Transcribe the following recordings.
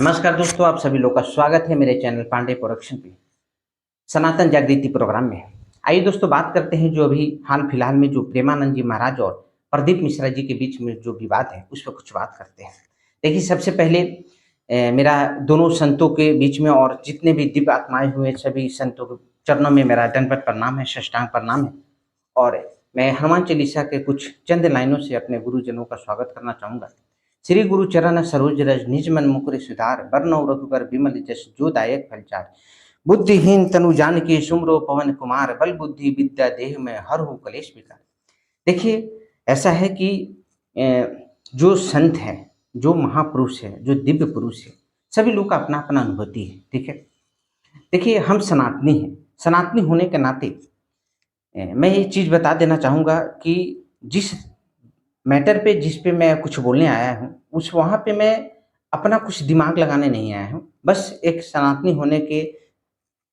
नमस्कार दोस्तों, आप सभी लोग का स्वागत है मेरे चैनल पांडे प्रोडक्शन पे सनातन जागृति प्रोग्राम में। आइए दोस्तों, बात करते हैं जो अभी हाल फिलहाल में जो प्रेमानंद जी महाराज और प्रदीप मिश्रा जी के बीच में जो विवाद है उस पर कुछ बात करते हैं। देखिए, सबसे पहले मेरा दोनों संतों के बीच में और जितने भी दिव्य आत्माएं हुए सभी संतों के चरणों में मेरा दंडवत प्रणाम है, साष्टांग प्रणाम है। और मैं हनुमान चालीसा के कुछ चंद लाइनों से अपने गुरुजनों का स्वागत करना चाहूंगा। श्री गुरु चरण सरोज रज निज मन मुकुर सुधार, बरनौ रघुबर बिमल जस जो दायक फलचार। बुद्धिहीन तनु जानिके सुमरो पवन कुमार, बल बुद्धि विद्या देह में हर हो कलेश विकार। देखिए, ऐसा है कि जो संत है, जो महापुरुष है, जो दिव्य पुरुष है, सभी लोग का अपना अपना अनुभूति है। ठीक है, देखिए हम सनातनी हैं। सनातनी होने के नाते मैं ये चीज़ बता देना चाहूँगा कि जिस मैटर पे जिस पे मैं कुछ बोलने आया हूँ, उस वहाँ पे मैं अपना कुछ दिमाग लगाने नहीं आया हूँ। बस एक सनातनी होने के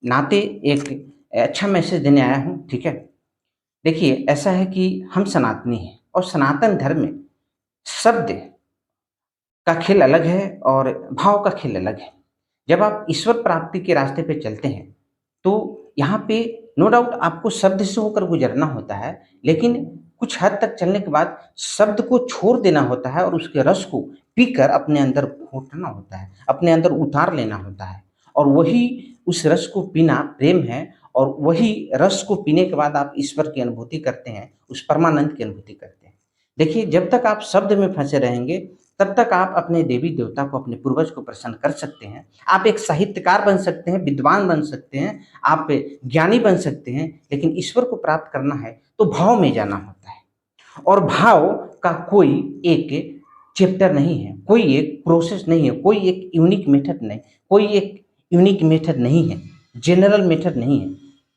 नाते एक अच्छा मैसेज देने आया हूँ। ठीक है? देखिए, ऐसा है कि हम सनातनी हैं और सनातन धर्म में शब्द का खेल अलग है और भाव का खेल अलग है। जब आप ईश्वर प्राप्ति के रास्ते पे चलते हैं, तो यहाँ पे नो डाउट आपको शब्द से होकर गुजरना होता है, लेकिन कुछ हद तक चलने के बाद शब्द को छोड़ देना होता है और उसके रस को पीकर अपने अंदर घोटना होता है, अपने अंदर उतार लेना होता है। और वही उस रस को पीना प्रेम है, और वही रस को पीने के बाद आप ईश्वर की अनुभूति करते हैं, उस परमानंद की अनुभूति करते हैं। देखिए, जब तक आप शब्द में फंसे रहेंगे, तब तक आप अपने देवी देवता को, अपने पूर्वज को प्रसन्न कर सकते हैं। आप एक साहित्यकार बन सकते हैं, विद्वान बन सकते हैं, आप ज्ञानी बन सकते हैं, लेकिन ईश्वर को प्राप्त करना है तो भाव में जाना होता है। और भाव का कोई एक चैप्टर नहीं है, कोई एक प्रोसेस नहीं है, कोई एक यूनिक मेथड नहीं, कोई एक यूनिक मेथड नहीं है, जनरल मेथड नहीं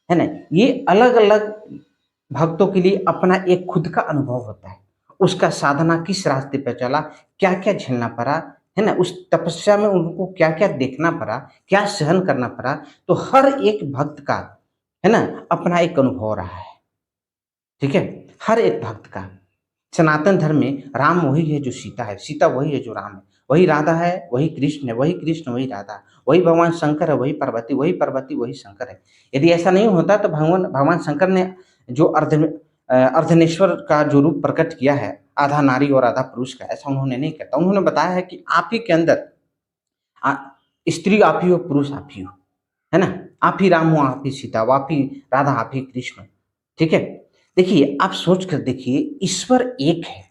है ना? ये अलग अलग भक्तों के लिए अपना एक खुद का अनुभव होता है। उसका साधना किस रास्ते पर चला, क्या-क्या झेलना पड़ा, है ना? उस तपस्या में उनको क्या-क्या देखना पड़ा, क्या सहन करना पड़ा, तो हर एक भक्त का, है ना, अपना एक अनुभव रहा है। ठीक है? हर एक भक्त का। सनातन धर्म में राम वही है जो सीता है, सीता वही है जो राम है, वही राधा है, वही कृष्ण है, वही कृष्ण वही राधा, वही भगवान शंकर है, वही पार्वती, वही पार्वती वही शंकर है। यदि ऐसा नहीं होता तो भगवान भगवान शंकर ने जो अर्धनेश्वर का जो रूप प्रकट किया है, आधा नारी और आधा पुरुष का, ऐसा उन्होंने नहीं किया था। उन्होंने बताया है कि आप ही के अंदर आ, स्त्री आप ही हो, पुरुष आप ही हो, है ना? आप ही राम हो, आप ही सीता हो, आप ही राधा, आप ही कृष्ण। ठीक है? देखिए, आप सोच कर देखिए, ईश्वर एक है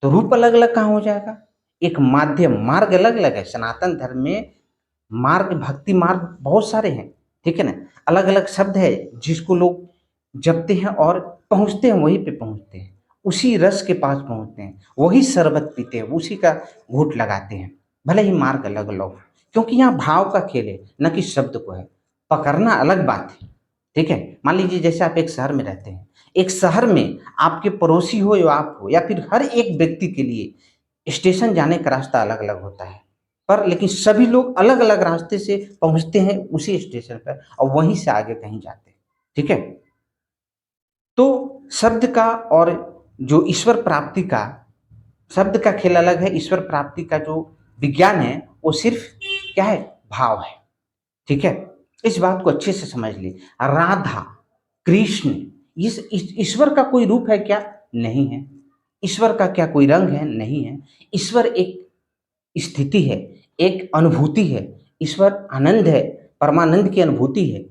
तो रूप अलग अलग कहाँ हो जाएगा? एक माध्यम मार्ग अलग अलग है। सनातन धर्म में मार्ग, भक्ति मार्ग बहुत सारे हैं। ठीक है ना? अलग अलग शब्द है जिसको लोग जपते हैं और पहुंचते हैं, वहीं पे पहुंचते हैं, उसी रस के पास पहुंचते हैं, वही शरबत पीते हैं, उसी का घूंट लगाते हैं, भले ही मार्ग अलग अलग हो। क्योंकि यहाँ भाव का खेल है, न कि शब्द को है। पकड़ना अलग बात है। ठीक है? मान लीजिए जैसे आप एक शहर में रहते हैं, एक शहर में आपके पड़ोसी हो या आप हो या फिर हर एक व्यक्ति के लिए स्टेशन जाने का रास्ता अलग अलग होता है, पर लेकिन सभी लोग अलग अलग रास्ते से पहुंचते हैं उसी स्टेशन पर और वहीं से आगे कहीं जाते हैं। ठीक है? तो शब्द का और जो ईश्वर प्राप्ति का, शब्द का खेल अलग है, ईश्वर प्राप्ति का जो विज्ञान है वो सिर्फ क्या है? भाव है। ठीक है? इस बात को अच्छे से समझ ली। राधा, कृष्ण, ईश्वर का कोई रूप है क्या? नहीं है। ईश्वर का क्या कोई रंग है? नहीं है। ईश्वर एक स्थिति है, एक अनुभूति है। ईश्वर आनंद है, परमानंद की अनुभूति है।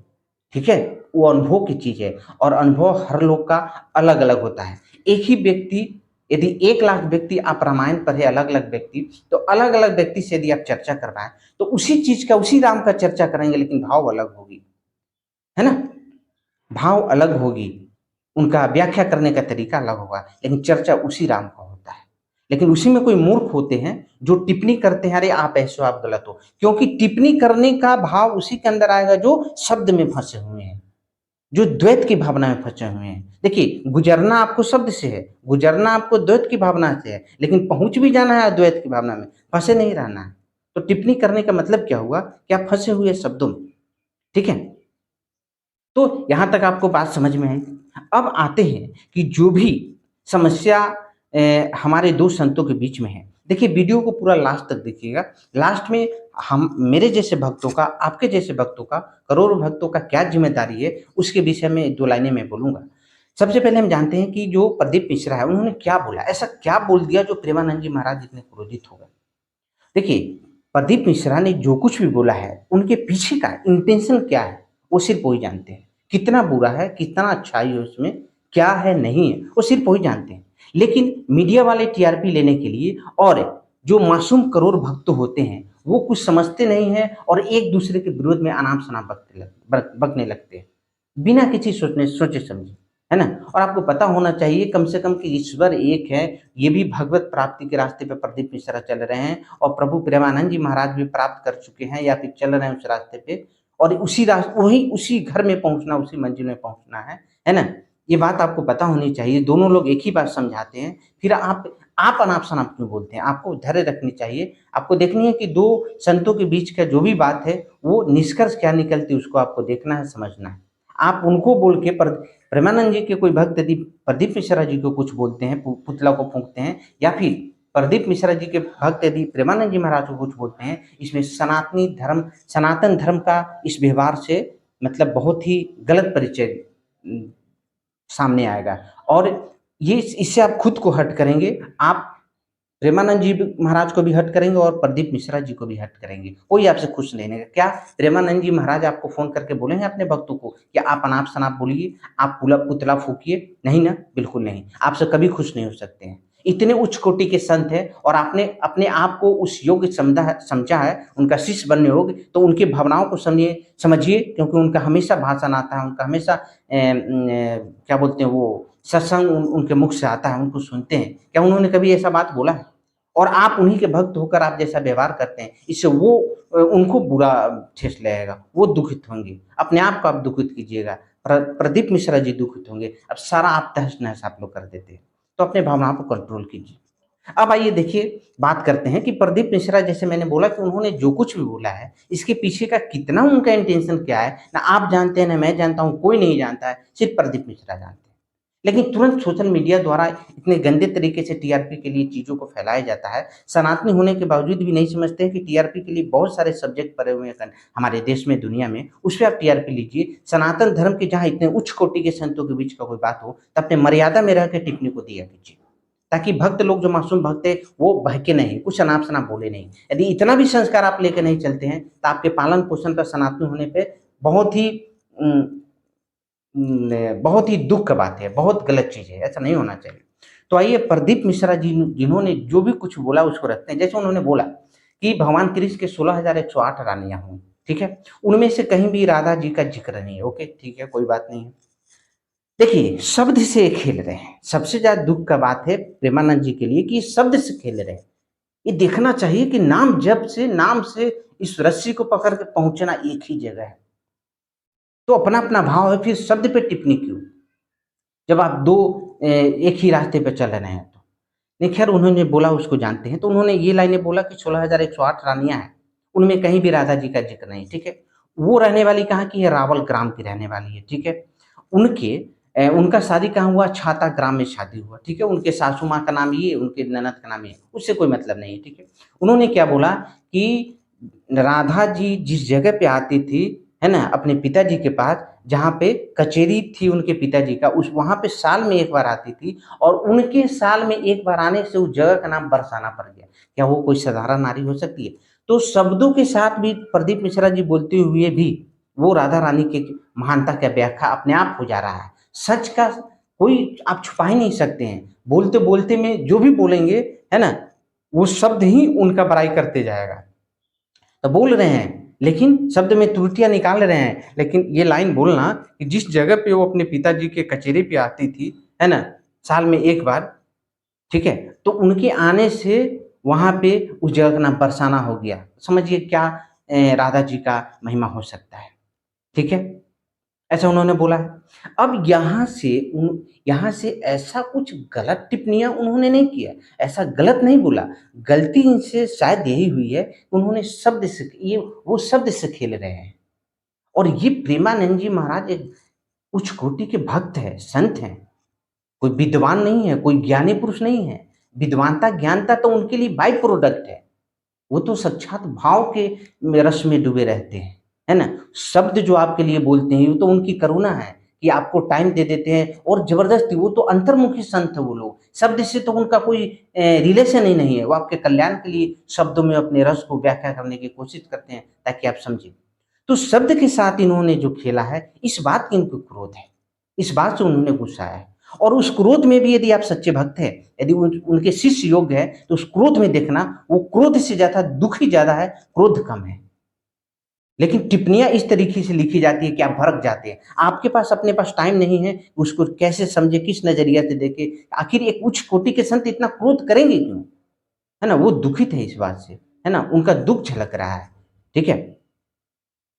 ठीक है? वो अनुभव की चीज है और अनुभव हर लोग का अलग अलग होता है। एक ही व्यक्ति, यदि 1 लाख व्यक्ति आप रामायण पढ़े, अलग अलग व्यक्ति, तो अलग अलग व्यक्ति से यदि आप चर्चा करवाएं तो उसी चीज का, उसी राम का चर्चा करेंगे, लेकिन भाव अलग होगी, है ना? भाव अलग होगी, उनका व्याख्या करने का तरीका अलग होगा, लेकिन चर्चा उसी राम का होता है। लेकिन उसी में कोई मूर्ख होते हैं जो टिप्पणी करते हैं, अरे आप ऐसे हो, आप गलत हो, क्योंकि टिप्पणी करने का भाव उसी के अंदर आएगा जो शब्द में फंसे हुए हैं, जो द्वैत की भावना में फंसे हुए हैं। देखिए, गुजरना आपको शब्द से है, गुजरना आपको द्वैत की भावना से है, लेकिन पहुंच भी जाना है द्वैत की भावना में, फंसे नहीं रहना है। तो टिप्पणी करने का मतलब क्या हुआ कि आप फंसे हुए शब्दों में। ठीक है? तो यहां तक आपको बात समझ में आई। अब आते हैं कि जो भी समस्या हमारे दो संतों के बीच में है, देखिए वीडियो को पूरा लास्ट तक देखिएगा। लास्ट में हम मेरे जैसे भक्तों का, आपके जैसे भक्तों का, करोड़ों भक्तों का क्या ज़िम्मेदारी है, उसके विषय में 2 लाइनें मैं बोलूँगा। सबसे पहले हम जानते हैं कि जो प्रदीप मिश्रा है, उन्होंने क्या बोला? ऐसा क्या बोल दिया जो प्रेमानंद जी महाराज इतने क्रोधित हो गए? देखिए, प्रदीप मिश्रा ने जो कुछ भी बोला है, उनके पीछे का इंटेंशन क्या है, वो सिर्फ़ वही जानते हैं। कितना बुरा है, कितना अच्छाई है उसमें, क्या है, नहीं है, वो सिर्फ़ वही जानते हैं। लेकिन मीडिया वाले टीआरपी लेने के लिए और जो मासूम करोड़ भक्त होते हैं, वो कुछ समझते नहीं हैं और एक-दूसरे के विरोध में अनाप-शनाप बकने लगते हैं, बिना किसी सोचे-समझे, है ना? और आपको पता होना चाहिए कम से कम कि ईश्वर एक है, ये भी भगवत प्राप्ति के रास्ते पे प्रदीप मिश्रा चल रहे हैं और प्रभु प्रेमानंद जी महाराज भी प्राप्त कर चुके हैं या फिर चल रहे हैं उस रास्ते पे और वही उसी घर में पहुँचना, उसी मंजिल में पहुँचना है ना? ये बात आपको पता होनी चाहिए, दोनों लोग एक ही बात समझाते हैं, फिर आप अनाप-शनाप क्यों बोलते हैं? आपको धैर्य रखनी चाहिए, आपको देखनी है कि 2 संतों के बीच का जो भी बात है, वो निष्कर्ष क्या निकलती है उसको आपको देखना है, समझना है। आप उनको बोल के प्रेमानंद जी के कोई भक्त यदि प्रदीप मिश्रा जी को कुछ बोलते हैं, पुतला को फूँकते हैं या फिर प्रदीप मिश्रा जी के भक्त यदि प्रेमानंद जी महाराज को कुछ बोलते हैं, इसमें सनातन धर्म का इस व्यवहार से मतलब बहुत ही गलत परिचय उम, सामने आएगा और ये इससे आप खुद को हर्ट करेंगे, आप प्रेमानंद जी भी महाराज को भी हर्ट करेंगे और प्रदीप मिश्रा जी को भी हर्ट करेंगे। कोई आपसे खुश नहीं रहेगा। क्या प्रेमानंद जी महाराज आपको फ़ोन करके बोले हैं अपने भक्तों को कि आप अनाप-शनाप बोलिए, आप पुतला फूँकिए? नहीं ना? बिल्कुल नहीं। आपसे कभी खुश नहीं हो सकते हैं। इतने उच्च कोटि के संत हैं और आपने अपने आप को उस योग्य समझा है, उनका शिष्य बनने योग्य, तो उनकी भावनाओं को समझिए क्योंकि उनका हमेशा भाषण आता है, उनका हमेशा क्या बोलते हैं वो सत्संग उनके मुख से आता है, उनको सुनते हैं। क्या उन्होंने कभी ऐसा बात बोला है? और आप उन्हीं के भक्त होकर आप जैसा व्यवहार करते हैं, इससे वो उनको बुरा ठेस लगेगा, वो दुखित होंगे। अपने आप को आप दुखित कीजिएगा। प्रदीप मिश्रा जी दुखित होंगे। अब सारा आप तहस-नहस आप लोग कर देते हैं। तो अपने भावनाओं को कंट्रोल कीजिए। अब आइए देखिए, बात करते हैं कि प्रदीप मिश्रा जैसे मैंने बोला कि उन्होंने जो कुछ भी बोला है, इसके पीछे का कितना उनका इंटेंशन क्या है, ना आप जानते हैं, ना मैं जानता हूँ, कोई नहीं जानता है, सिर्फ़ प्रदीप मिश्रा जानते हैं। लेकिन तुरंत सोशल मीडिया द्वारा इतने गंदे तरीके से टीआरपी के लिए चीज़ों को फैलाया जाता है। सनातनी होने के बावजूद भी नहीं समझते हैं कि टीआरपी के लिए बहुत सारे सब्जेक्ट पड़े हुए हैं हमारे देश में, दुनिया में, उस पे आप टीआरपी लीजिए। सनातन धर्म के जहाँ इतने उच्च कोटि के संतों के बीच का कोई बात हो, तो अपने मर्यादा में रह के टिप्पणी को दिया कीजिए। ताकि भक्त लोग जो मासूम भक्त हैं, वो बहके नहीं, कुछ अनाप-शनाप बोले नहीं। यदि इतना भी संस्कार आप लेके नहीं चलते हैं, तो आपके पालन-पोषण पर सनातनी होने पे बहुत ही उम बहुत ही दुःख का बात है, बहुत गलत चीज़ है, ऐसा नहीं होना चाहिए। तो आइए प्रदीप मिश्रा जी जिन्होंने जो भी कुछ बोला उसको रखते हैं। जैसे उन्होंने बोला कि भगवान कृष्ण के 16,108 रानियाँ हुईं, ठीक है? उनमें से कहीं भी राधा जी का ज़िक्र नहीं है, ओके, ठीक है, कोई बात नहीं है। देखिए, शब्द से ये खेल रहे हैं। सबसे ज़्यादा दुःख का बात है प्रेमानंद जी के लिए कि ये शब्द से खेल रहे हैं। ये देखना चाहिए कि नाम से इस रस्सी को पकड़ के पहुँचना एक ही जगह है। तो अपना-अपना भाव है, फिर शब्द पे टिप्पणी क्यों? जब आप 2 एक ही रास्ते पे चल रहे हैं तो। नहीं ख़ैर उन्होंने बोला उसको जानते हैं, तो उन्होंने ये लाइनें बोला कि 16,108 रानियाँ हैं, उनमें कहीं भी राधा जी का ज़िक्र नहीं, ठीक है? वो रहने वाली कहाँ की है? रावल ग्राम की रहने वाली है, ठीक है? उनका शादी कहाँ हुआ? छाता ग्राम में शादी हुआ, ठीक है? उनके सासू माँ का नाम ये, उनके ननद का नाम ये, उससे कोई मतलब नहीं है, ठीक है? उन्होंने क्या बोला कि राधा जी जिस जगह पे आती थी, है ना? अपने पिताजी के पास, जहाँ पे कचेरी थी उनके पिताजी का, उस वहाँ पे साल में 1 बार आती थी और उनके साल में 1 बार आने से उस जगह का नाम बरसाना पड़ गया। क्या वो कोई साधारण नारी हो सकती है? तो शब्दों के साथ भी प्रदीप मिश्रा जी बोलते हुए भी वो राधा रानी की महानता का व्याख्या अपने आप हो जा रहा है। सच का कोई आप छुपा ही नहीं सकते हैं। बोलते-बोलते में जो भी बोलेंगे, है ना? वो शब्द ही उनका बड़ाई करते जाएगा। तो बोल रहे हैं, लेकिन शब्द में त्रुटियाँ निकाल रहे हैं। लेकिन ये लाइन बोलना कि जिस जगह पे वो अपने पिताजी के कचेरी पे आती थी, है ना? साल में 1 बार, ठीक है? तो उनके आने से वहाँ पे उस जगह का नाम बरसाना हो गया। समझिए क्या राधा जी का महिमा हो सकता है, ठीक है? ऐसा उन्होंने बोला है। अब यहाँ से ऐसा कुछ गलत टिप्पणियाँ उन्होंने नहीं किया, ऐसा गलत नहीं बोला। गलती इनसे शायद यही हुई है, उन्होंने वो शब्द से खेल रहे हैं। और ये प्रेमानंद जी महाराज एक उच्च कोटि के भक्त हैं, संत हैं। कोई विद्वान नहीं है, कोई ज्ञानी पुरुष नहीं है। विद्वानता ज्ञानता तो उनके लिए बाई प्रोडक्ट है। वो तो साक्षात भाव के रस में डूबे रहते हैं, है ना? शब्द जो आपके लिए बोलते हैं, वो तो उनकी करुणा है कि आपको टाइम दे देते हैं और ज़बरदस्ती, वो तो अंतर्मुखी संत है वो लोग। शब्द से तो उनका कोई रिलेशन ही नहीं है। वो आपके कल्याण के लिए शब्दों में अपने रस को व्याख्या करने की कोशिश करते हैं ताकि आप समझें। तो शब्द के साथ इन्होंने जो खेला है, इस बात की इनको क्रोध है, इस बात से उन्होंने गुस्सा है। और उस क्रोध में भी यदि आप सच्चे भक्त हैं, यदि उनके शिष्य योग्य है, तो उस क्रोध में देखना, वो क्रोध से ज़्यादा दुःख ही ज़्यादा है, क्रोध कम है। लेकिन टिप्पणियाँ इस तरीके से लिखी जाती है कि आप भड़क जाते हैं। आपके पास अपने पास टाइम नहीं है, उसको कैसे समझे, किस नज़रिया से देखें। आखिर एक उच्च कोटि के संत इतना क्रोध करेंगे क्यों? है ना? वो दुखित है इस बात से, है ना? उनका दुःख झलक रहा है। ठीक है?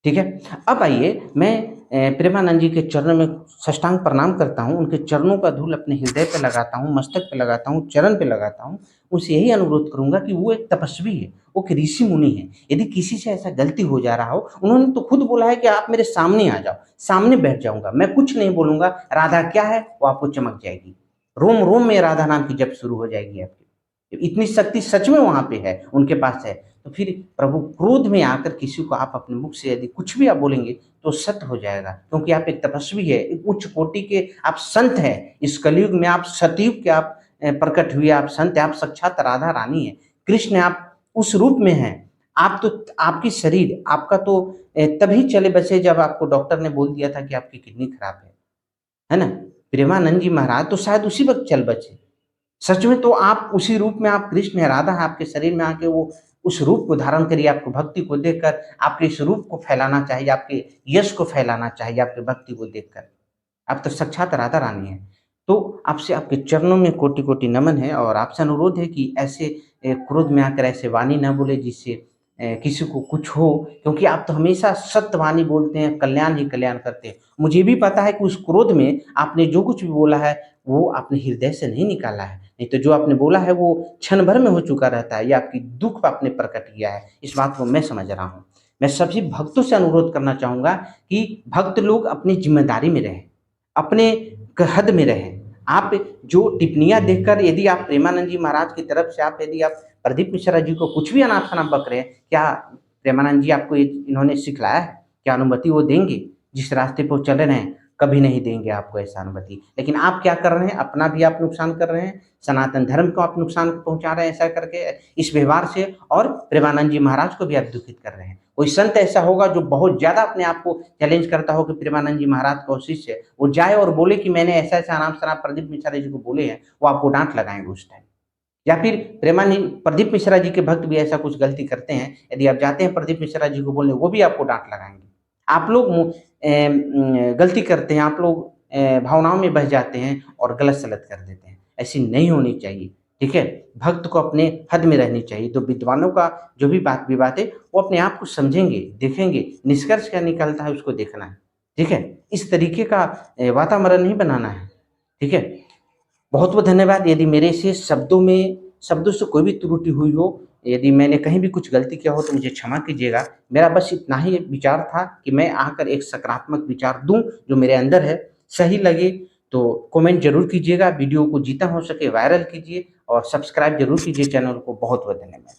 ठीक है? अब आइए, मैं प्रेमानंद जी के चरणों में साष्टांग प्रणाम करता हूँ, उनके चरणों का धूल अपने हृदय पे लगाता हूँ, मस्तक पे लगाता हूँ, चरण पे लगाता हूँ। उनसे यही अनुरोध करूँगा कि वो एक तपस्वी है, वो एक ऋषि-मुनि है। यदि किसी से ऐसा गलती हो जा रहा हो, उन्होंने तो खुद बोला है कि आप मेरे सामने आ जाओ, सामने बैठ जाऊँगा, मैं कुछ नहीं बोलूँगा, राधा क्या है वो आपको चमक जाएगी। रोम-रोम में राधा नाम की जप शुरू हो जाएगी आपकी। इतनी शक्ति सच में वहाँ पे है, उनके पास है। तो फिर प्रभु क्रोध में आकर किसी को आप अपने मुख से यदि कुछ भी आप बोलेंगे तो सत्य हो जाएगा, क्योंकि आप एक तपस्वी है, एक उच्च कोटि के आप संत हैं। इस कलयुग में आप सतयुग के आप प्रकट हुए, आप संत हैं, आप साक्षात राधा रानी हैं, कृष्ण आप उस रूप में हैं। आप तो, आपकी शरीर आपका तो तभी चले बसे जब आपको डॉक्टर ने बोल दिया था कि आपकी किडनी खराब है ना? प्रेमानंद जी महाराज तो शायद उसी वक्त चल बचे। सच में तो आप उसी रूप में, आप कृष्ण हैं, राधा है, आपके शरीर में आके वो उस रूप को धारण करिए। आपको भक्ति को देखकर आपके इस रूप को फैलाना चाहिए, आपके यश को फैलाना चाहिए, आपकी भक्ति को देखकर। आप तो साक्षात राधा रानी हैं। तो आपसे, आपके चरणों में कोटि-कोटि नमन है और आपसे अनुरोध है कि ऐसे क्रोध में आकर ऐसे वाणी ना बोले जिससे किसी को कुछ हो, क्योंकि आप तो हमेशा सत्य वाणी बोलते हैं, कल्याण ही कल्याण करते हैं। मुझे भी पता है कि उस क्रोध में आपने जो कुछ भी बोला है, वो आपने हृदय से नहीं निकाला है। नहीं तो जो आपने बोला है वो क्षण भर में हो चुका रहता है, या आपकी दुःख आपने प्रकट किया है। इस बात को मैं समझ रहा हूँ। मैं सभी भक्तों से अनुरोध करना चाहूँगा कि भक्त लोग अपनी ज़िम्मेदारी में रहें, अपने हद में रहें। आप जो टिप्पणियाँ देखकर यदि आप प्रेमानंद जी महाराज की तरफ से आप, यदि आप प्रदीप मिश्रा जी को कुछ भी अनाप-शनाप बक रहे हैं, क्या प्रेमानंद जी आपको ये इन्होंने सिखलाया है? क्या अनुमति वो देंगे? जिस रास्ते पे वो चल रहे हैं, कभी नहीं देंगे आपको ऐसा अनुमति। लेकिन आप क्या कर रहे हैं? अपना भी आप नुकसान कर रहे हैं, सनातन धर्म को आप नुकसान पहुँचा रहे हैं ऐसा करके, इस व्यवहार से, और प्रेमानंद जी महाराज को भी आप दुखित कर रहे हैं। कोई संत ऐसा होगा जो बहुत ज़्यादा अपने आप को चैलेंज करता हो कि प्रेमानंद जी महाराज का शिष्य है, वो जाए और बोले कि मैंने ऐसा-ऐसा अनाप-शनाप प्रदीप मिश्रा जी को बोले हैं, वो आपको डाँट लगाएँगे उस टाइम। या फिर प्रेमानंद प्रदीप मिश्रा जी के भक्त भी ऐसा कुछ गलती करते हैं, यदि आप जाते हैं प्रदीप मिश्रा जी को बोलने, वो भी आपको डाँट लगाएँगे। आप लोग गलती करते हैं, आप लोग भावनाओं में बह जाते हैं और गलत-सलत कर देते हैं। ऐसी नहीं होनी चाहिए, ठीक है? भक्त को अपने हद में रहनी चाहिए। तो विद्वानों का जो भी बात-विवाद है, वो अपने आप को समझेंगे, देखेंगे, निष्कर्ष क्या निकलता है उसको देखना है, ठीक है? इस तरीके का वातावरण नहीं बनाना है, ठीक है? बहुत-बहुत धन्यवाद। यदि मेरे से शब्दों से कोई भी त्रुटि हुई हो, यदि मैंने कहीं भी कुछ गलती किया हो तो मुझे क्षमा कीजिएगा। मेरा बस इतना ही एक विचार था कि मैं आकर एक सकारात्मक विचार दूँ जो मेरे अंदर है। सही लगे तो कमेंट ज़रूर कीजिएगा, वीडियो को जितना हो सके वायरल कीजिए और सब्सक्राइब ज़रूर कीजिए चैनल को। बहुत-बहुत धन्यवाद।